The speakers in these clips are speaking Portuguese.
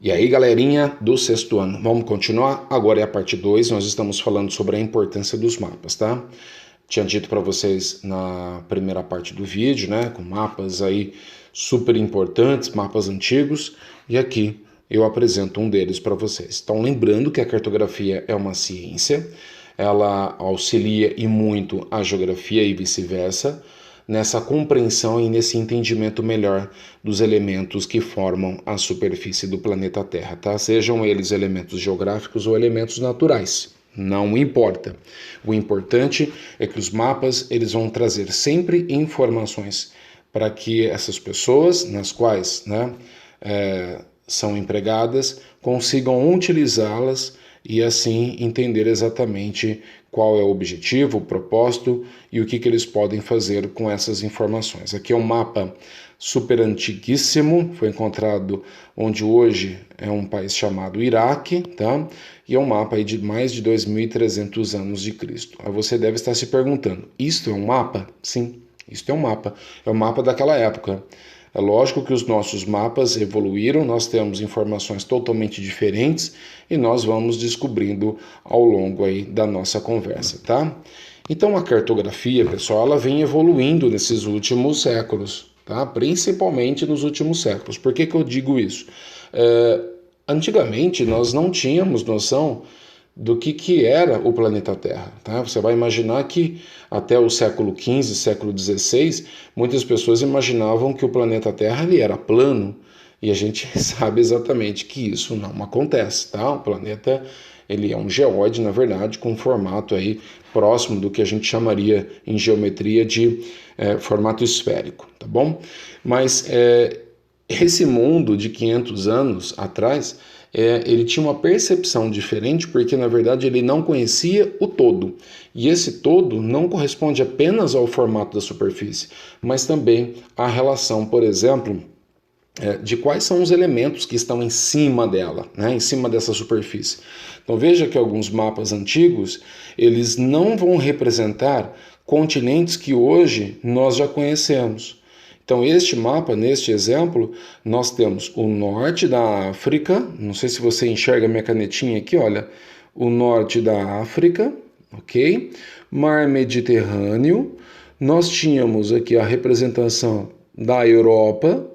E aí, galerinha do sexto ano, vamos continuar? Agora é a parte 2, nós estamos falando sobre a importância dos mapas, tá? Tinha dito para vocês na primeira parte do vídeo, né, com mapas aí super importantes, mapas antigos, e aqui eu apresento um deles para vocês. Então, lembrando que a cartografia é uma ciência, ela auxilia e muito a geografia e vice-versa, nessa compreensão e nesse entendimento melhor dos elementos que formam a superfície do planeta Terra, tá? Sejam eles elementos geográficos ou elementos naturais, não importa. O importante é que os mapas eles vão trazer sempre informações para que essas pessoas, nas quais são empregadas, consigam utilizá-las e assim entender exatamente qual é o objetivo, o propósito e o que eles podem fazer com essas informações. Aqui é um mapa super antiguíssimo, foi encontrado onde hoje é um país chamado Iraque, tá? E é um mapa aí de mais de 2.300 anos de Cristo. Aí você deve estar se perguntando, isto é um mapa? Sim, isto é um mapa. É o mapa daquela época. É lógico que os nossos mapas evoluíram, nós temos informações totalmente diferentes e nós vamos descobrindo ao longo aí da nossa conversa, tá? Então a cartografia, pessoal, ela vem evoluindo nesses últimos séculos, tá? Principalmente nos últimos séculos. Por que eu digo isso? Antigamente nós não tínhamos noção do que era o planeta Terra. Tá? Você vai imaginar que até o século XV, século XVI, muitas pessoas imaginavam que o planeta Terra ele era plano, e a gente sabe exatamente que isso não acontece. Tá? O planeta ele é um geóide, na verdade, com um formato aí próximo do que a gente chamaria em geometria de formato esférico. Tá bom? Mas esse mundo de 500 anos atrás, ele tinha uma percepção diferente porque, na verdade, ele não conhecia o todo. E esse todo não corresponde apenas ao formato da superfície, mas também à relação, por exemplo, de quais são os elementos que estão em cima dela, né, em cima dessa superfície. Então veja que alguns mapas antigos, eles não vão representar continentes que hoje nós já conhecemos. Então, este mapa, neste exemplo, nós temos o norte da África, não sei se você enxerga minha canetinha aqui, olha, o norte da África, ok? Mar Mediterrâneo, nós tínhamos aqui a representação da Europa,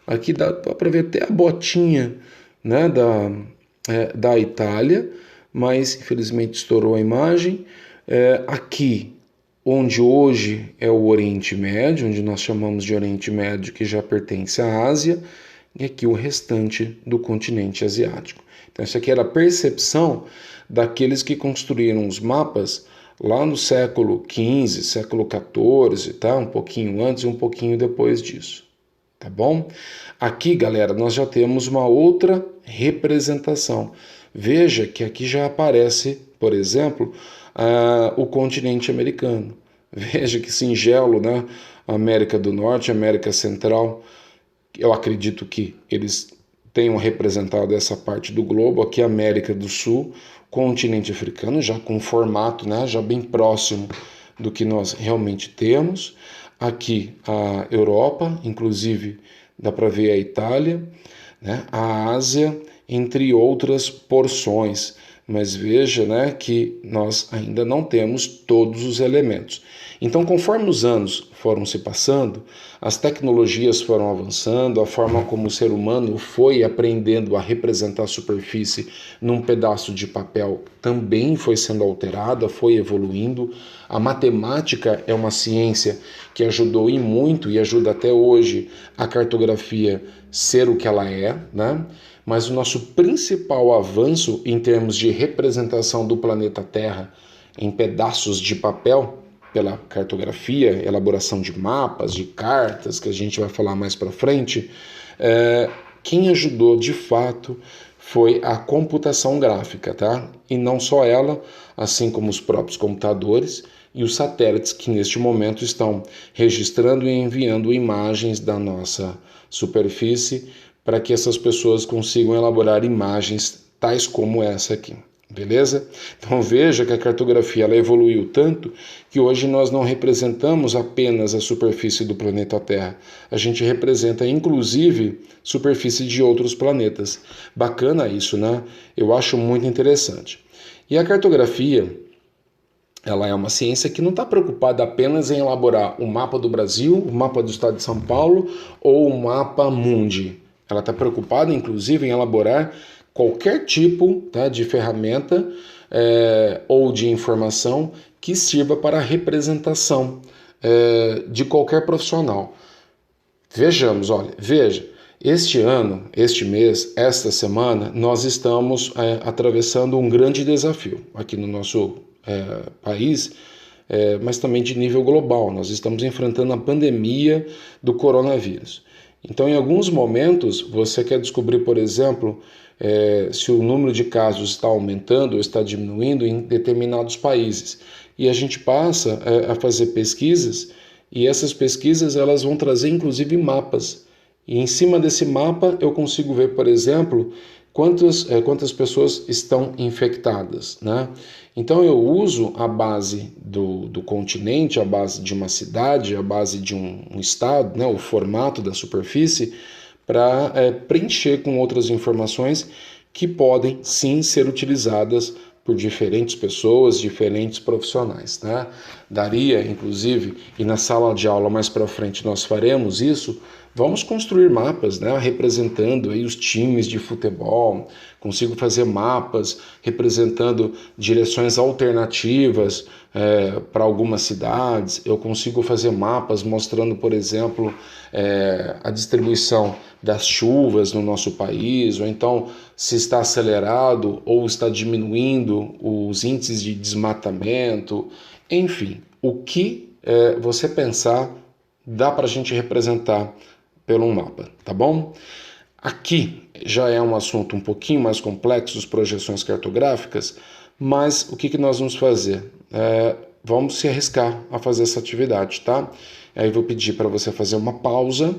aqui dá para ver até a botinha, né, da Itália, mas infelizmente estourou a imagem. Aqui, onde hoje é o Oriente Médio, onde nós chamamos de Oriente Médio, que já pertence à Ásia, e aqui o restante do continente asiático. Então, isso aqui era a percepção daqueles que construíram os mapas lá no século XV, século XIV, tá? Um pouquinho antes e um pouquinho depois disso. Tá bom? Aqui, galera, nós já temos uma outra representação. Veja que aqui já aparece, por exemplo, o continente americano. Veja que singelo, né? América do Norte, América Central. Eu acredito que eles tenham representado essa parte do globo. Aqui, América do Sul, continente africano, já com formato, né? Já bem próximo do que nós realmente temos. Aqui, a Europa, inclusive dá para ver a Itália, né? A Ásia, entre outras porções. Mas veja, né, que nós ainda não temos todos os elementos. Então, conforme os anos foram se passando, as tecnologias foram avançando, a forma como o ser humano foi aprendendo a representar a superfície num pedaço de papel também foi sendo alterada, foi evoluindo. A matemática é uma ciência que ajudou e muito, e ajuda até hoje, a cartografia ser o que ela é, né? Mas o nosso principal avanço em termos de representação do planeta Terra em pedaços de papel, pela cartografia, elaboração de mapas, de cartas, que a gente vai falar mais para frente, quem ajudou de fato foi a computação gráfica, tá? E não só ela, assim como os próprios computadores e os satélites que neste momento estão registrando e enviando imagens da nossa superfície para que essas pessoas consigam elaborar imagens tais como essa aqui. beleza? Então veja que a cartografia ela evoluiu tanto que hoje nós não representamos apenas a superfície do planeta Terra, a gente representa inclusive superfície de outros planetas. Bacana isso, né? Eu acho muito interessante. E a cartografia, ela é uma ciência que não está preocupada apenas em elaborar o mapa do Brasil, o mapa do estado de São Paulo ou o mapa mundi. Ela está preocupada, inclusive, em elaborar qualquer tipo, tá, de ferramenta ou de informação que sirva para a representação de qualquer profissional. Vejamos, olha, veja, este ano, este mês, esta semana, nós estamos atravessando um grande desafio aqui no nosso país, mas também de nível global. Nós estamos enfrentando a pandemia do coronavírus. Então, em alguns momentos, você quer descobrir, por exemplo, se o número de casos está aumentando ou está diminuindo em determinados países. E a gente passa a fazer pesquisas, e essas pesquisas elas vão trazer, inclusive, mapas. E em cima desse mapa eu consigo ver, por exemplo, quantas pessoas estão infectadas, né? Então eu uso a base do continente, a base de uma cidade, a base de um estado, né, o formato da superfície, para preencher com outras informações que podem sim ser utilizadas por diferentes pessoas, diferentes profissionais, né? Daria, inclusive, e na sala de aula mais para frente nós faremos isso, vamos construir mapas, né, representando aí os times de futebol, consigo fazer mapas representando direções alternativas para algumas cidades, eu consigo fazer mapas mostrando, por exemplo, a distribuição das chuvas no nosso país, ou então se está acelerado ou está diminuindo os índices de desmatamento, enfim, o que você pensar dá para a gente representar pelo mapa, tá bom? Aqui já é um assunto um pouquinho mais complexo, as projeções cartográficas, mas o que nós vamos fazer? Vamos se arriscar a fazer essa atividade, tá? Aí vou pedir para você fazer uma pausa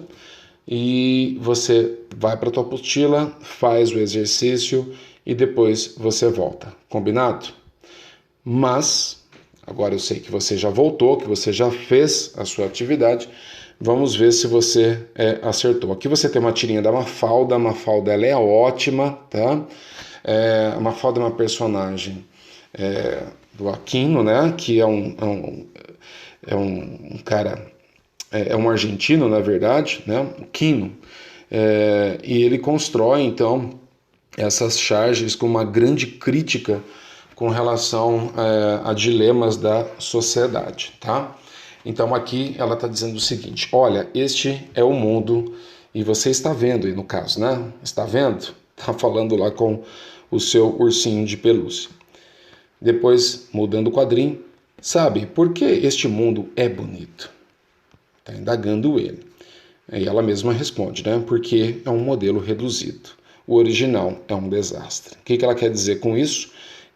e você vai para a tua apostila, faz o exercício e depois você volta, combinado? Mas, agora eu sei que você já voltou, que você já fez a sua atividade, vamos ver se você acertou. Aqui você tem uma tirinha da Mafalda, a Mafalda ela é ótima, tá? A Mafalda é uma personagem do Aquino, né? Que é um cara, é um argentino, na verdade, né? O Quino. E ele constrói, então, essas charges com uma grande crítica com relação a dilemas da sociedade, tá? Então aqui ela está dizendo o seguinte, olha, este é o mundo, e você está vendo aí no caso, né? Está vendo? Está falando lá com o seu ursinho de pelúcia. Depois, mudando o quadrinho, sabe, por que este mundo é bonito? Está indagando ele. E ela mesma responde, né? Porque é um modelo reduzido. O original é um desastre. O que ela quer dizer com isso?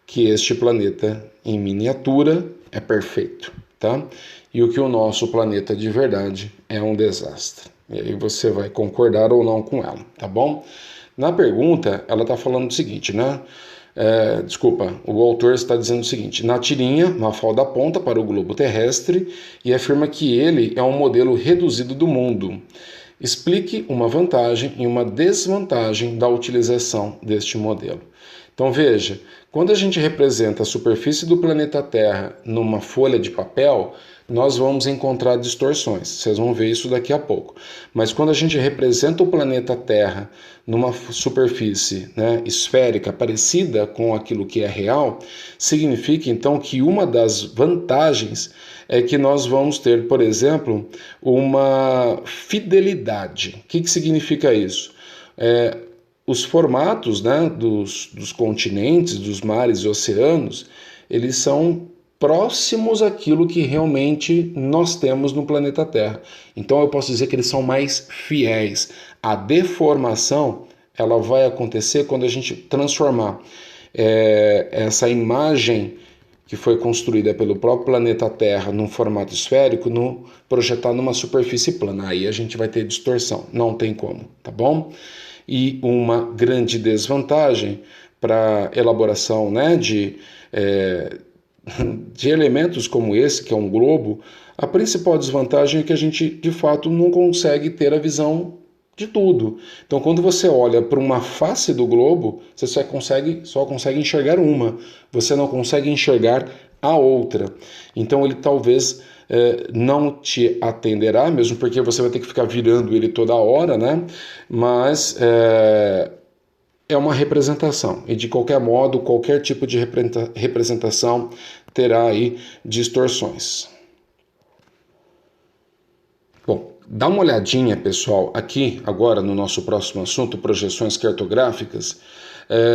Que este planeta em miniatura é perfeito, tá? E o que o nosso planeta de verdade é um desastre. E aí você vai concordar ou não com ela, tá bom? Na pergunta, ela está falando o seguinte, né? O autor está dizendo o seguinte, na tirinha, Mafalda aponta para o globo terrestre e afirma que ele é um modelo reduzido do mundo. Explique uma vantagem e uma desvantagem da utilização deste modelo. Então veja, quando a gente representa a superfície do planeta Terra numa folha de papel, nós vamos encontrar distorções. Vocês vão ver isso daqui a pouco. Mas quando a gente representa o planeta Terra numa superfície, né, esférica, parecida com aquilo que é real, significa então que uma das vantagens é que nós vamos ter, por exemplo, uma fidelidade. O que significa isso? Os formatos, né, dos continentes, dos mares e oceanos, eles são próximos àquilo que realmente nós temos no planeta Terra. Então eu posso dizer que eles são mais fiéis. A deformação ela vai acontecer quando a gente transformar essa imagem que foi construída pelo próprio planeta Terra num formato esférico, projetar numa superfície plana. Aí a gente vai ter distorção, não tem como, tá bom? E uma grande desvantagem, para elaboração, né, de elementos como esse, que é um globo, a principal desvantagem é que a gente, de fato, não consegue ter a visão de tudo. Então, quando você olha para uma face do globo, você só consegue enxergar uma, você não consegue enxergar a outra. Então, ele talvez não te atenderá, mesmo porque você vai ter que ficar virando ele toda hora, né? Mas é uma representação, e de qualquer modo, qualquer tipo de representação terá aí distorções. Bom, dá uma olhadinha, pessoal, aqui agora no nosso próximo assunto, projeções cartográficas,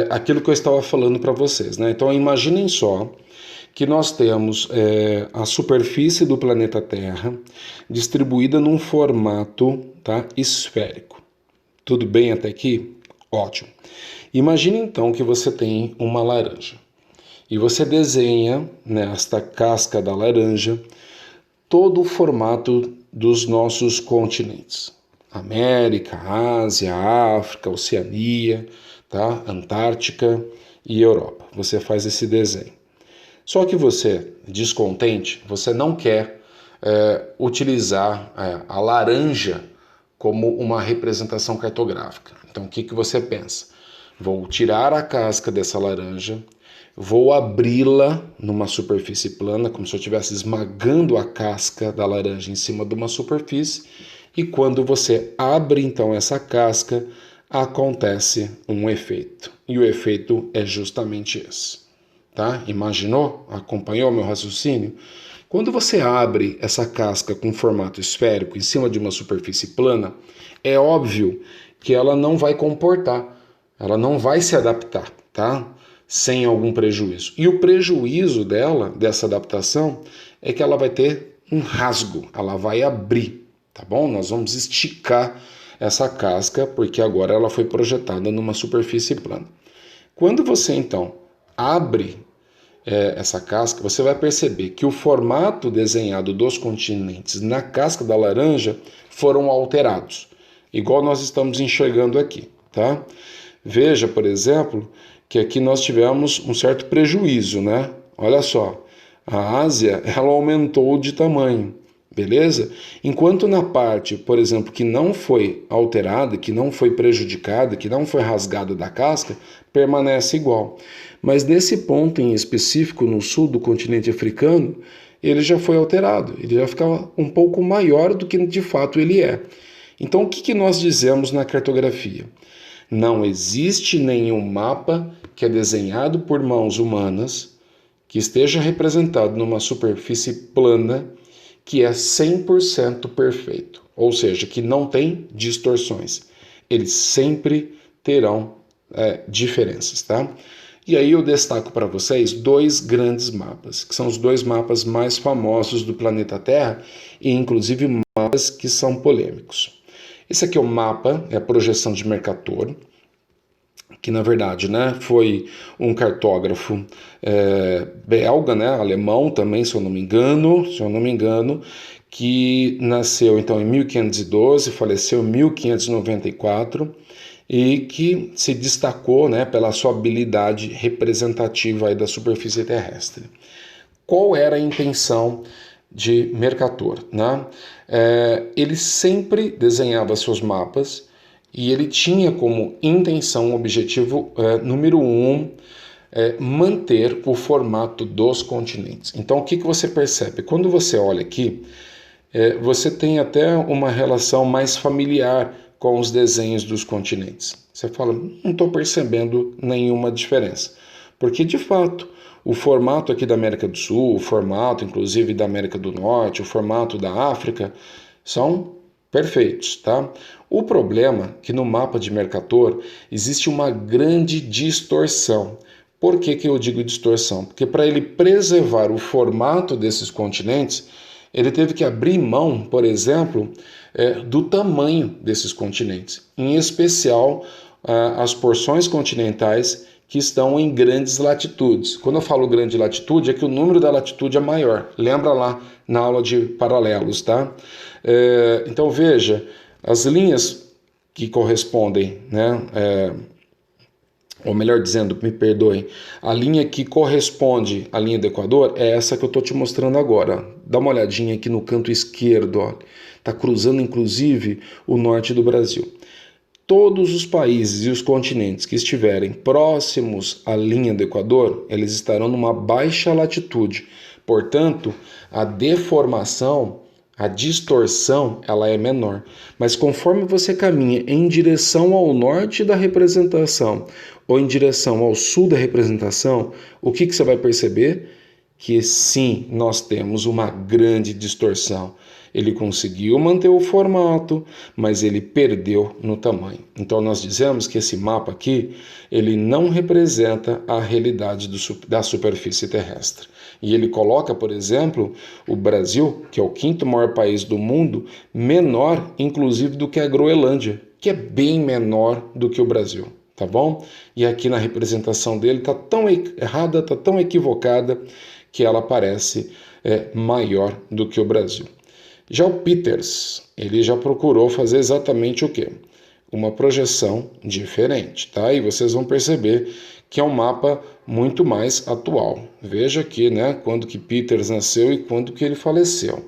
aquilo que eu estava falando para vocês, né? Então imaginem só que nós temos a superfície do planeta Terra distribuída num formato, tá, esférico. Tudo bem até aqui? Ótimo. Imagine então que você tem uma laranja e você desenha nesta casca da laranja todo o formato dos nossos continentes. América, Ásia, África, Oceania, tá? Antártica e Europa. Você faz esse desenho. Só que você, descontente, você não quer utilizar a laranja como uma representação cartográfica. Então, o que você pensa? Vou tirar a casca dessa laranja, vou abri-la numa superfície plana, como se eu estivesse esmagando a casca da laranja em cima de uma superfície, e quando você abre então essa casca, acontece um efeito. E o efeito é justamente esse. Tá? Imaginou? Acompanhou meu raciocínio? Quando você abre essa casca com formato esférico em cima de uma superfície plana, é óbvio que ela não vai comportar, ela não vai se adaptar, tá? Sem algum prejuízo. E o prejuízo dessa adaptação, é que ela vai ter um rasgo, ela vai abrir, tá bom? Nós vamos esticar essa casca, porque agora ela foi projetada numa superfície plana. Quando você, então, abre essa casca, você vai perceber que o formato desenhado dos continentes na casca da laranja foram alterados, igual nós estamos enxergando aqui, tá? Veja, por exemplo, que aqui nós tivemos um certo prejuízo, né? Olha só, a Ásia, ela aumentou de tamanho, beleza? Enquanto na parte, por exemplo, que não foi alterada, que não foi prejudicada, que não foi rasgada da casca, permanece igual. Mas nesse ponto em específico, no sul do continente africano, ele já foi alterado, ele já ficava um pouco maior do que de fato ele é. Então, o que nós dizemos na cartografia? Não existe nenhum mapa que é desenhado por mãos humanas que esteja representado numa superfície plana que é 100% perfeito, ou seja, que não tem distorções. Eles sempre terão diferenças, tá? E aí eu destaco para vocês dois grandes mapas, que são os dois mapas mais famosos do planeta Terra e inclusive mapas que são polêmicos. Esse aqui é o mapa, é a projeção de Mercator, que na verdade, né, foi um cartógrafo belga, né, alemão também, se eu não me engano, que nasceu então em 1512, faleceu em 1594 e que se destacou, né, pela sua habilidade representativa aí da superfície terrestre. Qual era a intenção de Mercator, né? Ele sempre desenhava seus mapas e ele tinha como intenção, objetivo número 1, manter o formato dos continentes. Então, o que você percebe? Quando você olha aqui, você tem até uma relação mais familiar com os desenhos dos continentes. Você fala, não estou percebendo nenhuma diferença. Porque, de fato, o formato aqui da América do Sul, o formato, inclusive, da América do Norte, o formato da África, são perfeitos, tá? O problema é que no mapa de Mercator existe uma grande distorção. Por que eu digo distorção? Porque para ele preservar o formato desses continentes, ele teve que abrir mão, por exemplo, do tamanho desses continentes, em especial as porções continentais que estão em grandes latitudes. Quando eu falo grande latitude, é que o número da latitude é maior. Lembra lá na aula de paralelos, tá? Então veja, as linhas que correspondem, né, ou melhor dizendo, me perdoem, a linha que corresponde à linha do Equador é essa que eu estou te mostrando agora. Dá uma olhadinha aqui no canto esquerdo, está cruzando inclusive o norte do Brasil. Todos os países e os continentes que estiverem próximos à linha do Equador, eles estarão numa baixa latitude. Portanto, a deformação, a distorção, ela é menor. Mas conforme você caminha em direção ao norte da representação ou em direção ao sul da representação, o que você vai perceber? Que sim, nós temos uma grande distorção. Ele conseguiu manter o formato, mas ele perdeu no tamanho. Então nós dizemos que esse mapa aqui, ele não representa a realidade da superfície terrestre. E ele coloca, por exemplo, o Brasil, que é o quinto maior país do mundo, menor, inclusive, do que a Groenlândia, que é bem menor do que o Brasil, tá bom? E aqui na representação dele está tão errada, está tão equivocada, que ela parece maior do que o Brasil. Já o Peters, ele já procurou fazer exatamente o quê? Uma projeção diferente, tá? E vocês vão perceber que é um mapa muito mais atual. Veja aqui, né, quando que Peters nasceu e quando que ele faleceu.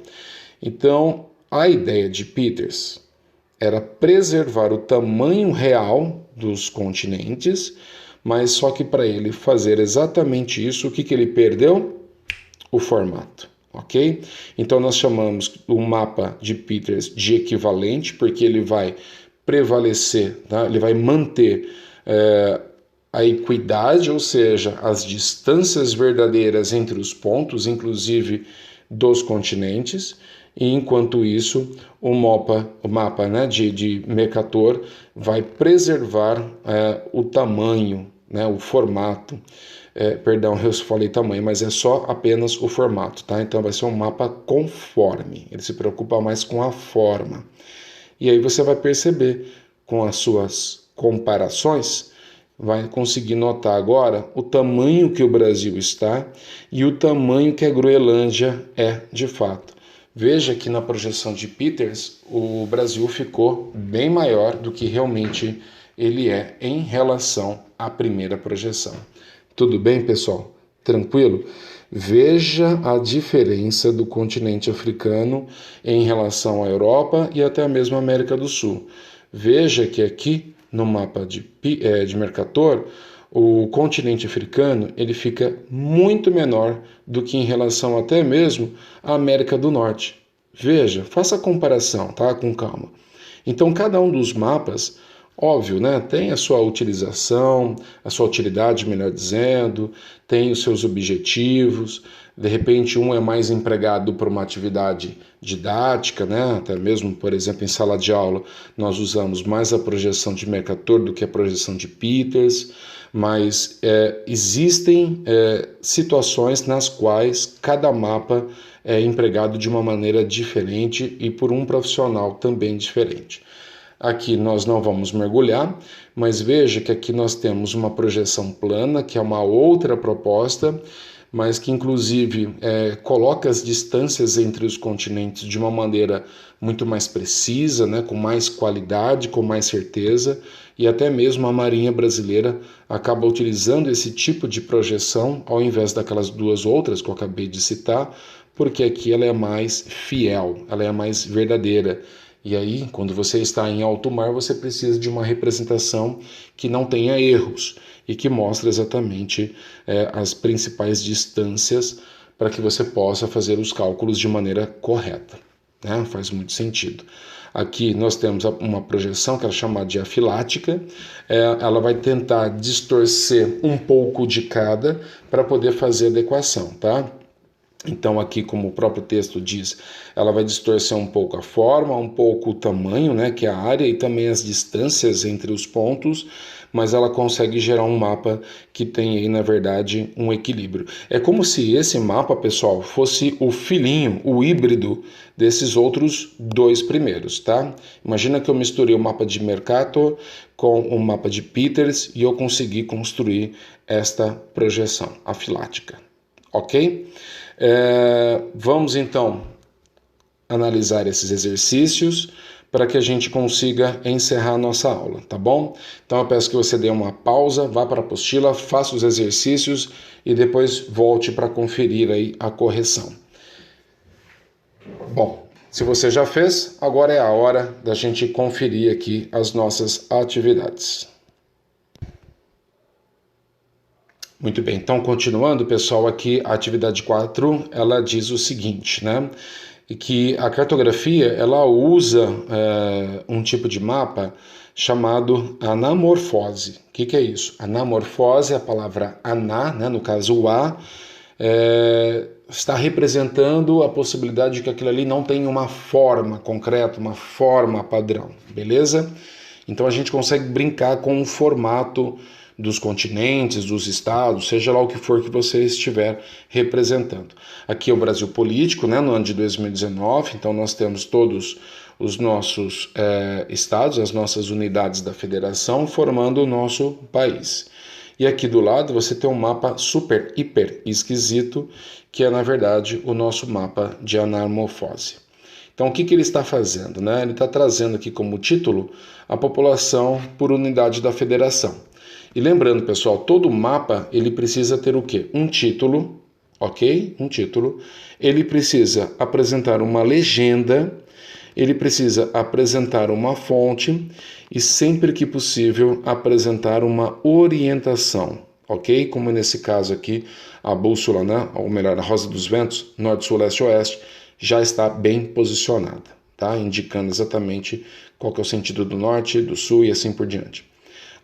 Então, a ideia de Peters era preservar o tamanho real dos continentes, mas só que para ele fazer exatamente isso, o que ele perdeu? O formato. Ok? Então nós chamamos o mapa de Peters de equivalente, porque ele vai prevalecer, tá? Ele vai manter a equidade, ou seja, as distâncias verdadeiras entre os pontos, inclusive dos continentes, e enquanto isso o mapa né, de Mercator vai preservar o tamanho, né, o formato. Perdão, eu falei tamanho, mas é só apenas o formato, tá? Então vai ser um mapa conforme, ele se preocupa mais com a forma. E aí você vai perceber, com as suas comparações, vai conseguir notar agora o tamanho que o Brasil está e o tamanho que a Groenlândia é de fato. Veja que na projeção de Peters, o Brasil ficou bem maior do que realmente ele é em relação à primeira projeção. Tudo bem, pessoal? Tranquilo? Veja a diferença do continente africano em relação à Europa e até mesmo à América do Sul. Veja que aqui no mapa de Mercator, o continente africano ele fica muito menor do que em relação até mesmo à América do Norte. Veja, faça a comparação, tá? Com calma. Então, cada um dos mapas, óbvio, né? Tem a sua utilização, a sua utilidade, melhor dizendo, tem os seus objetivos. De repente, um é mais empregado para uma atividade didática, né? Até mesmo, por exemplo, em sala de aula, nós usamos mais a projeção de Mercator do que a projeção de Peters, mas existem situações nas quais cada mapa é empregado de uma maneira diferente e por um profissional também diferente. Aqui nós não vamos mergulhar, mas veja que aqui nós temos uma projeção plana, que é uma outra proposta, mas que inclusive coloca as distâncias entre os continentes de uma maneira muito mais precisa, né, com mais qualidade, com mais certeza, e até mesmo a Marinha Brasileira acaba utilizando esse tipo de projeção ao invés daquelas duas outras que eu acabei de citar, porque aqui ela é mais fiel, ela é mais verdadeira. E aí, quando você está em alto mar, você precisa de uma representação que não tenha erros e que mostre exatamente as principais distâncias para que você possa fazer os cálculos de maneira correta. Né? Faz muito sentido. Aqui nós temos uma projeção que é chamada de afilática. Ela vai tentar distorcer um pouco de cada para poder fazer adequação, tá? Então aqui, como o próprio texto diz, ela vai distorcer um pouco a forma, um pouco o tamanho, né, que é a área, e também as distâncias entre os pontos, mas ela consegue gerar um mapa que tem aí, na verdade, um equilíbrio. É como se esse mapa, pessoal, fosse o filhinho, o híbrido desses outros dois primeiros, tá? Imagina que eu misturei o mapa de Mercator com o mapa de Peters e eu consegui construir esta projeção afilática, ok? Vamos então analisar esses exercícios para que a gente consiga encerrar a nossa aula, tá bom? Então eu peço que você dê uma pausa, vá para a apostila, faça os exercícios e depois volte para conferir aí a correção. Bom, se você já fez, agora é a hora da gente conferir aqui as nossas atividades. Muito bem, então continuando, pessoal, aqui a atividade 4, ela diz o seguinte, né? Que a cartografia, ela usa um tipo de mapa chamado anamorfose. O que é isso? Anamorfose, a palavra aná, né, no caso o A, está representando a possibilidade de que aquilo ali não tenha uma forma concreta, uma forma padrão, beleza? Então a gente consegue brincar com o formato dos continentes, dos estados, seja lá o que for que você estiver representando. Aqui é o Brasil político, né, no ano de 2019, então nós temos todos os nossos estados, as nossas unidades da federação formando o nosso país. E aqui do lado você tem um mapa super, hiper esquisito, que é na verdade o nosso mapa de anamorfose. Então o que ele está fazendo, né? Ele está trazendo aqui como título a população por unidade da federação. E lembrando, pessoal, todo mapa ele precisa ter o quê? Um título, ok? Um título. Ele precisa apresentar uma legenda, ele precisa apresentar uma fonte e, sempre que possível, apresentar uma orientação, ok? Como nesse caso aqui, a bússola, né? Ou melhor, a rosa dos ventos, norte, sul, leste, oeste, já está bem posicionada, tá? Indicando exatamente qual que é o sentido do norte, do sul e assim por diante.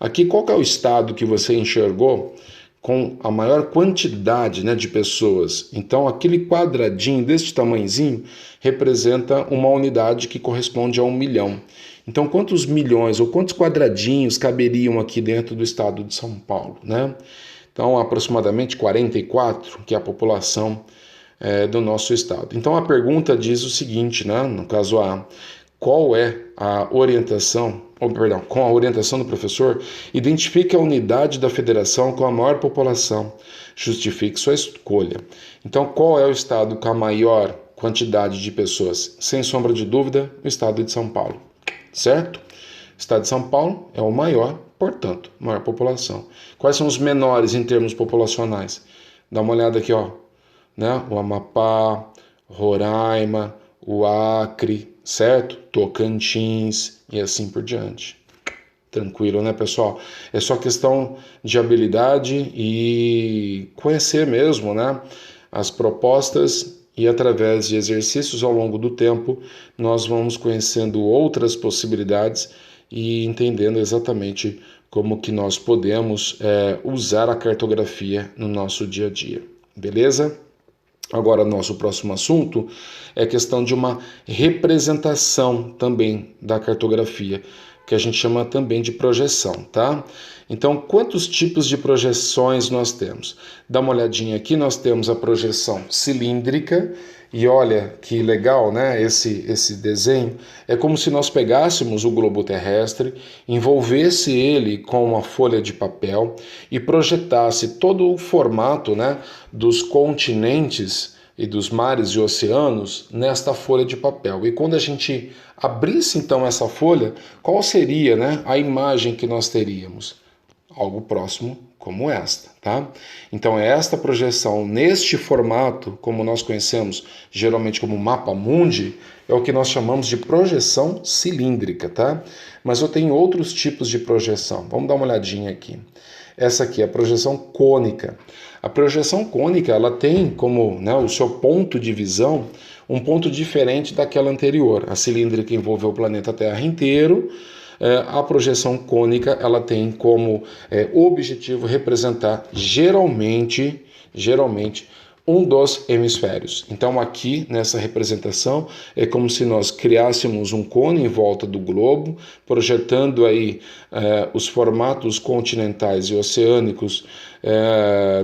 Aqui, qual que é o estado que você enxergou com a maior quantidade, né, de pessoas? Então, aquele quadradinho deste tamanhozinho representa uma unidade que corresponde a 1 milhão. Então, quantos milhões ou quantos quadradinhos caberiam aqui dentro do estado de São Paulo, né? Então, aproximadamente 44, que é a população do nosso estado. Então, a pergunta diz o seguinte, né? No caso A, qual é a orientação, com a orientação do professor, identifique a unidade da federação com a maior população, justifique sua escolha. Então, qual é o estado com a maior quantidade de pessoas? Sem sombra de dúvida, o estado de São Paulo, certo? O estado de São Paulo é o maior, portanto, maior população. Quais são os menores em termos populacionais? Dá uma olhada aqui, ó, né? O Amapá, Roraima, o Acre, certo? Tocantins e assim por diante. Tranquilo, né, pessoal? É só questão de habilidade e conhecer mesmo, né, as propostas, e através de exercícios ao longo do tempo nós vamos conhecendo outras possibilidades e entendendo exatamente como que nós podemos usar a cartografia no nosso dia a dia. Beleza? Agora, nosso próximo assunto é a questão de uma representação também da cartografia, que a gente chama também de projeção, tá? Então, quantos tipos de projeções nós temos? Dá uma olhadinha aqui, nós temos a projeção cilíndrica, e olha que legal, né? Esse desenho é como se nós pegássemos o globo terrestre, envolvesse ele com uma folha de papel e projetasse todo o formato, né, dos continentes e dos mares e oceanos nesta folha de papel. E quando a gente abrisse então essa folha, qual seria, né, a imagem que nós teríamos? Algo próximo como esta, tá? Então esta projeção neste formato, como nós conhecemos geralmente como mapa mundi, é o que nós chamamos de projeção cilíndrica, tá? Mas eu tenho outros tipos de projeção. Vamos dar uma olhadinha aqui. Essa aqui é a projeção cônica. A projeção cônica, ela tem como, né, o seu ponto de visão um ponto diferente daquela anterior. A cilíndrica envolveu o planeta Terra inteiro. A projeção cônica, ela tem como objetivo representar geralmente um dos hemisférios. Então aqui nessa representação é como se nós criássemos um cone em volta do globo, projetando aí os formatos continentais e oceânicos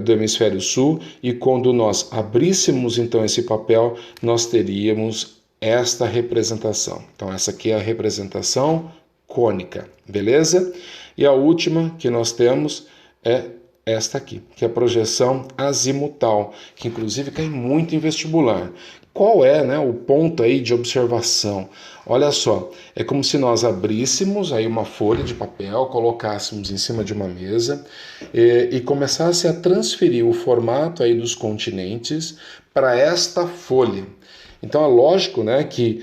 do hemisfério sul, e quando nós abríssemos então esse papel, nós teríamos esta representação. Então essa aqui é a representação cônica, beleza? E a última que nós temos é esta aqui, que é a projeção azimutal, que inclusive cai muito em vestibular. Qual é, né, o ponto aí de observação? Olha só, é como se nós abríssemos aí uma folha de papel, colocássemos em cima de uma mesa e começasse a transferir o formato aí dos continentes para esta folha. Então é lógico, né, que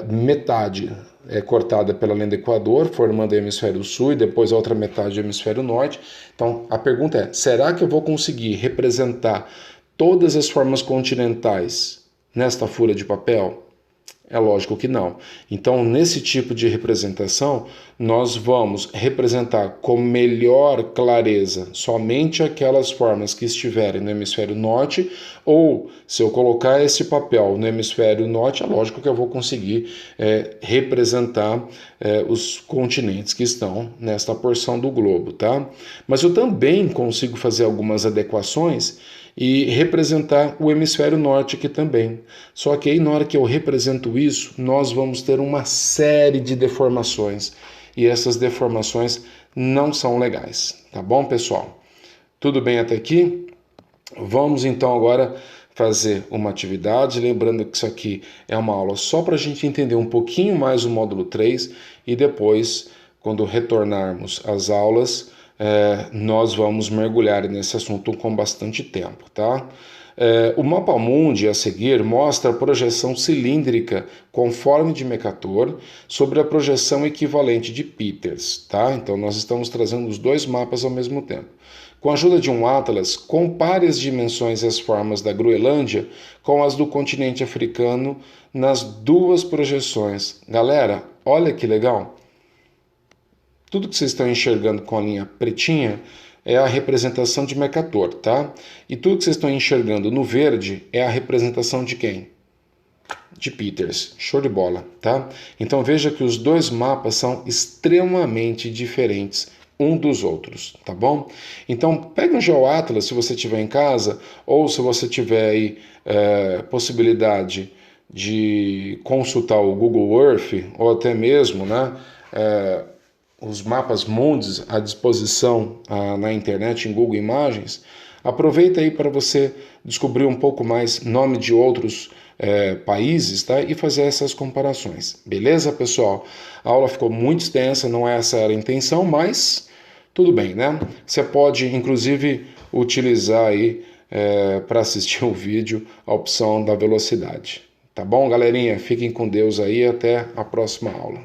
metade é cortada pela linha do Equador, formando o hemisfério sul, e depois a outra metade do hemisfério norte. Então a pergunta é, será que eu vou conseguir representar todas as formas continentais nesta folha de papel? É lógico que não. Então, nesse tipo de representação, nós vamos representar com melhor clareza somente aquelas formas que estiverem no hemisfério norte, ou se eu colocar esse papel no hemisfério norte, é lógico que eu vou conseguir representar os continentes que estão nesta porção do globo, tá? Mas eu também consigo fazer algumas adequações e representar o hemisfério norte aqui também. Só que aí, na hora que eu represento isso, nós vamos ter uma série de deformações. E essas deformações não são legais. Tá bom, pessoal? Tudo bem até aqui? Vamos então agora fazer uma atividade. Lembrando que isso aqui é uma aula só para a gente entender um pouquinho mais o módulo 3 e depois, quando retornarmos às aulas, nós vamos mergulhar nesse assunto com bastante tempo, tá? O mapa mundi a seguir mostra a projeção cilíndrica conforme de Mercator sobre a projeção equivalente de Peters, tá? Então nós estamos trazendo os dois mapas ao mesmo tempo. Com a ajuda de um atlas, compare as dimensões e as formas da Groenlândia com as do continente africano nas duas projeções. Galera, olha que legal! Tudo que vocês estão enxergando com a linha pretinha é a representação de Mercator, tá? E tudo que vocês estão enxergando no verde é a representação de quem? De Peters. Show de bola, tá? Então veja que os dois mapas são extremamente diferentes um dos outros, tá bom? Então pega um GeoAtlas se você tiver em casa, ou se você tiver aí possibilidade de consultar o Google Earth, ou até mesmo, né, os mapas mundis à disposição na internet, em Google Imagens. Aproveita aí para você descobrir um pouco mais nome de outros países, tá? E fazer essas comparações. Beleza, pessoal? A aula ficou muito extensa, não é essa a intenção, mas tudo bem, né? Você pode, inclusive, utilizar aí para assistir o vídeo a opção da velocidade. Tá bom, galerinha? Fiquem com Deus aí, até a próxima aula.